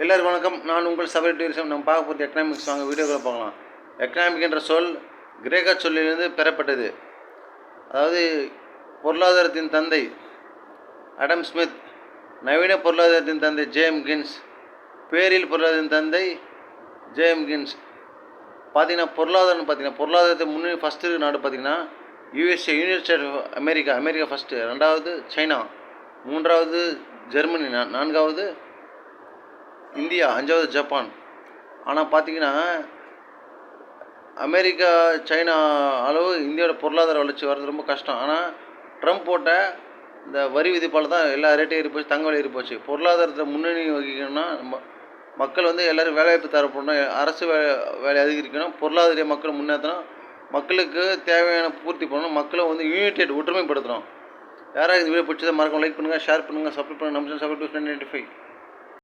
எல்லாருக்கும் வணக்கம். நான் உங்கள் சபை டூரிசம். நம்ம பார்க்க போகிறது எக்கனாமிக்ஸ். வாங்க வீடியோக்களை பார்க்கலாம். எக்கனாமிக் என்ற சொல் கிரேக்க சொல்லிலிருந்து பெறப்பட்டது. அதாவது பொருளாதாரத்தின் தந்தை அடம் ஸ்மித், நவீன பொருளாதாரத்தின் தந்தை ஜேம் கின்ஸ், பேரில் பொருளாதாரத்தின் தந்தை ஜேம் கின்ஸ். பொருளாதாரத்தை முன்னணி ஃபஸ்ட்டு நாடு பார்த்திங்கன்னா USA, united state of America first, ரெண்டாவது சைனா, மூன்றாவது ஜெர்மனி, நான்காவது இந்தியா, அஞ்சாவது ஜப்பான். ஆனால் பார்த்திங்கன்னா அமெரிக்கா, சைனா அளவு இந்தியாவோட பொருளாதார வளர்ச்சி வர்றது ரொம்ப கஷ்டம். ஆனால் ட்ரம்ப் போட்ட இந்த வரி விதிப்பால் தான் எல்லா ரேட்டையும் ஏறி போச்சு, தங்க விலை ஏறி போச்சு. பொருளாதாரத்தை முன்னணி வகிக்கணும்னா மக்கள் எல்லோரும் வேலைவாய்ப்பு தரப்படணும், அரசு வேலை அதிகரிக்கணும், பொருளாதார மக்கள் முன்னேற்றணும், மக்களுக்கு தேவையான பூர்த்தி பண்ணணும், மக்களை யூனிடெட் ஒற்றுமைப்படுத்தணும். யாராவது இந்த வீடியோ பிடிச்சதை மறக்காம லைக் பண்ணுங்கள், ஷேர் பண்ணுங்கள், சப்ஸ்கிரைப் பண்ணுங்கள். நம்ம சப்ஸ்கிரைப் 95.